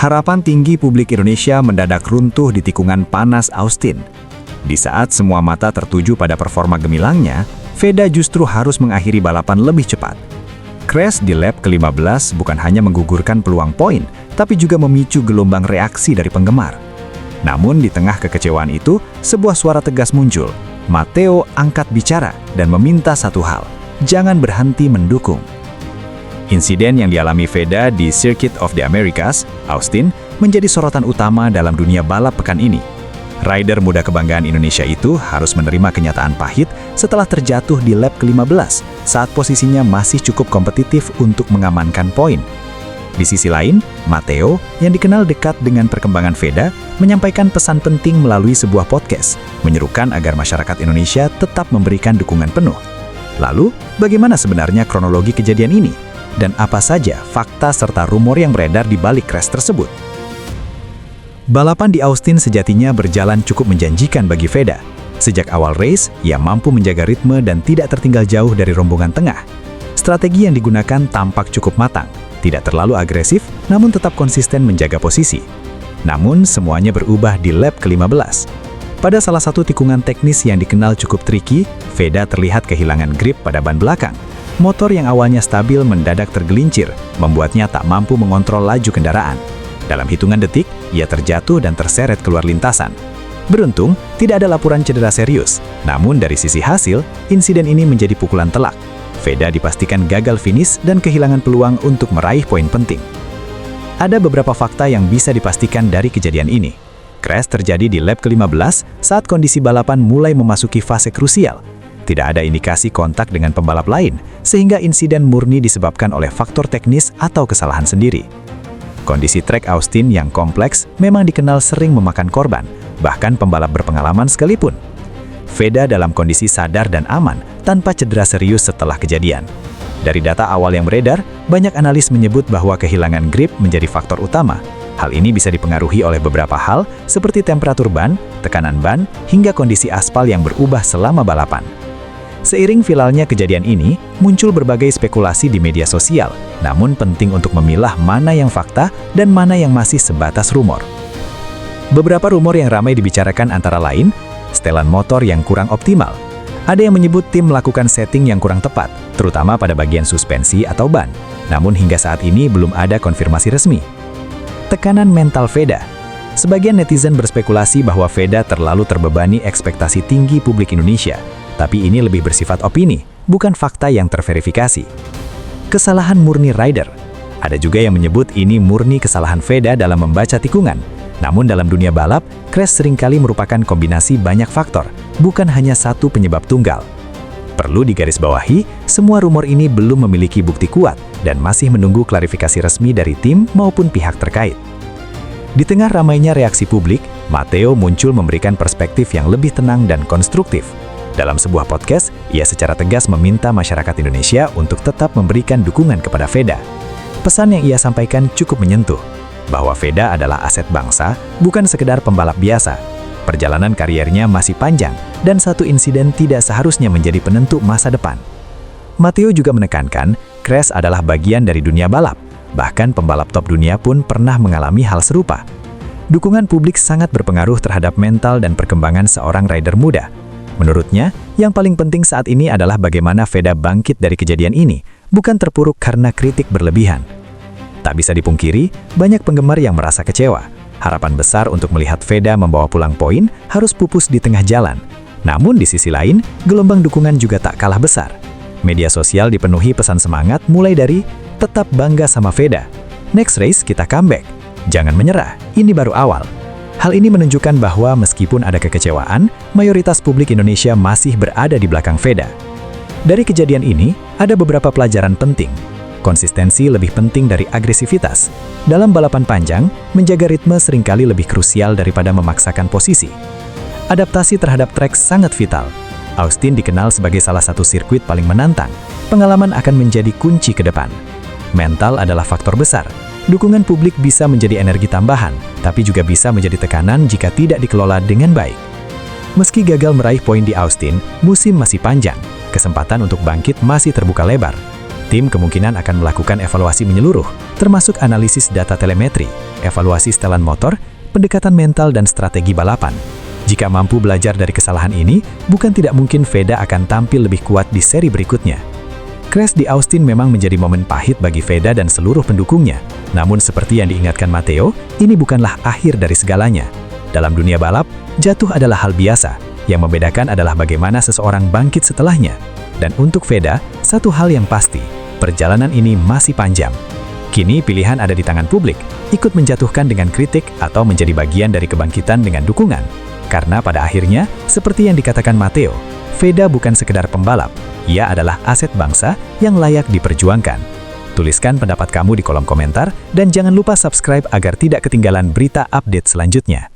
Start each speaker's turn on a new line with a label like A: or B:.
A: Harapan tinggi publik Indonesia mendadak runtuh di tikungan panas Austin. Di saat semua mata tertuju pada performa gemilangnya, Veda justru harus mengakhiri balapan lebih cepat. Crash di lap ke-15 bukan hanya menggugurkan peluang poin, tapi juga memicu gelombang reaksi dari penggemar. Namun di tengah kekecewaan itu, sebuah suara tegas muncul. Matteo angkat bicara dan meminta satu hal, jangan berhenti mendukung. Insiden yang dialami Veda di Circuit of the Americas, Austin, menjadi sorotan utama dalam dunia balap pekan ini. Rider muda kebanggaan Indonesia itu harus menerima kenyataan pahit setelah terjatuh di lap ke-15 saat posisinya masih cukup kompetitif untuk mengamankan poin. Di sisi lain, Matteo, yang dikenal dekat dengan perkembangan Veda, menyampaikan pesan penting melalui sebuah podcast, menyerukan agar masyarakat Indonesia tetap memberikan dukungan penuh. Lalu, bagaimana sebenarnya kronologi kejadian ini? Dan apa saja fakta serta rumor yang beredar di balik crash tersebut? Balapan di Austin sejatinya berjalan cukup menjanjikan bagi Veda. Sejak awal race, ia mampu menjaga ritme dan tidak tertinggal jauh dari rombongan tengah. Strategi yang digunakan tampak cukup matang, tidak terlalu agresif, namun tetap konsisten menjaga posisi. Namun, semuanya berubah di lap ke-15. Pada salah satu tikungan teknis yang dikenal cukup tricky, Veda terlihat kehilangan grip pada ban belakang. Motor yang awalnya stabil mendadak tergelincir, membuatnya tak mampu mengontrol laju kendaraan. Dalam hitungan detik, ia terjatuh dan terseret keluar lintasan. Beruntung, tidak ada laporan cedera serius. Namun dari sisi hasil, insiden ini menjadi pukulan telak. Veda dipastikan gagal finish dan kehilangan peluang untuk meraih poin penting. Ada beberapa fakta yang bisa dipastikan dari kejadian ini. Crash terjadi di lap ke-15 saat kondisi balapan mulai memasuki fase krusial. Tidak ada indikasi kontak dengan pembalap lain, sehingga insiden murni disebabkan oleh faktor teknis atau kesalahan sendiri. Kondisi trek Austin yang kompleks memang dikenal sering memakan korban, bahkan pembalap berpengalaman sekalipun. Veda dalam kondisi sadar dan aman, tanpa cedera serius setelah kejadian. Dari data awal yang beredar, banyak analis menyebut bahwa kehilangan grip menjadi faktor utama. Hal ini bisa dipengaruhi oleh beberapa hal, seperti temperatur ban, tekanan ban, hingga kondisi aspal yang berubah selama balapan. Seiring viralnya kejadian ini, muncul berbagai spekulasi di media sosial, namun penting untuk memilah mana yang fakta dan mana yang masih sebatas rumor. Beberapa rumor yang ramai dibicarakan antara lain, setelan motor yang kurang optimal. Ada yang menyebut tim melakukan setting yang kurang tepat, terutama pada bagian suspensi atau ban. Namun hingga saat ini belum ada konfirmasi resmi. Tekanan mental Veda. Sebagian netizen berspekulasi bahwa Veda terlalu terbebani ekspektasi tinggi publik Indonesia. Tapi ini lebih bersifat opini, bukan fakta yang terverifikasi. Kesalahan murni rider. Ada juga yang menyebut ini murni kesalahan Veda dalam membaca tikungan. Namun dalam dunia balap, crash seringkali merupakan kombinasi banyak faktor, bukan hanya satu penyebab tunggal. Perlu digarisbawahi, semua rumor ini belum memiliki bukti kuat dan masih menunggu klarifikasi resmi dari tim maupun pihak terkait. Di tengah ramainya reaksi publik, Matteo muncul memberikan perspektif yang lebih tenang dan konstruktif. Dalam sebuah podcast, ia secara tegas meminta masyarakat Indonesia untuk tetap memberikan dukungan kepada Veda. Pesan yang ia sampaikan cukup menyentuh, bahwa Veda adalah aset bangsa, bukan sekedar pembalap biasa. Perjalanan kariernya masih panjang, dan satu insiden tidak seharusnya menjadi penentu masa depan. Matteo juga menekankan, crash adalah bagian dari dunia balap. Bahkan pembalap top dunia pun pernah mengalami hal serupa. Dukungan publik sangat berpengaruh terhadap mental dan perkembangan seorang rider muda. Menurutnya, yang paling penting saat ini adalah bagaimana Veda bangkit dari kejadian ini, bukan terpuruk karena kritik berlebihan. Tak bisa dipungkiri, banyak penggemar yang merasa kecewa. Harapan besar untuk melihat Veda membawa pulang poin harus pupus di tengah jalan. Namun di sisi lain, gelombang dukungan juga tak kalah besar. Media sosial dipenuhi pesan semangat mulai dari, tetap bangga sama Veda. Next race kita comeback. Jangan menyerah, ini baru awal. Hal ini menunjukkan bahwa meskipun ada kekecewaan, mayoritas publik Indonesia masih berada di belakang Veda. Dari kejadian ini, ada beberapa pelajaran penting. Konsistensi lebih penting dari agresivitas. Dalam balapan panjang, menjaga ritme seringkali lebih krusial daripada memaksakan posisi. Adaptasi terhadap trek sangat vital. Austin dikenal sebagai salah satu sirkuit paling menantang. Pengalaman akan menjadi kunci ke depan. Mental adalah faktor besar. Dukungan publik bisa menjadi energi tambahan, tapi juga bisa menjadi tekanan jika tidak dikelola dengan baik. Meski gagal meraih poin di Austin, musim masih panjang. Kesempatan untuk bangkit masih terbuka lebar. Tim kemungkinan akan melakukan evaluasi menyeluruh, termasuk analisis data telemetri. evaluasi setelan motor, pendekatan mental dan strategi balapan. Jika mampu belajar dari kesalahan ini, bukan tidak mungkin Veda akan tampil lebih kuat di seri berikutnya. Crash di Austin memang menjadi momen pahit bagi Veda dan seluruh pendukungnya. Namun seperti yang diingatkan Matteo, ini bukanlah akhir dari segalanya. Dalam dunia balap, jatuh adalah hal biasa. Yang membedakan adalah bagaimana seseorang bangkit setelahnya. Dan untuk Veda, satu hal yang pasti, perjalanan ini masih panjang. Kini pilihan ada di tangan publik, ikut menjatuhkan dengan kritik atau menjadi bagian dari kebangkitan dengan dukungan. Karena pada akhirnya, seperti yang dikatakan Matteo, Veda bukan sekedar pembalap, ia adalah aset bangsa yang layak diperjuangkan. Tuliskan pendapat kamu di kolom komentar dan jangan lupa subscribe agar tidak ketinggalan berita update selanjutnya.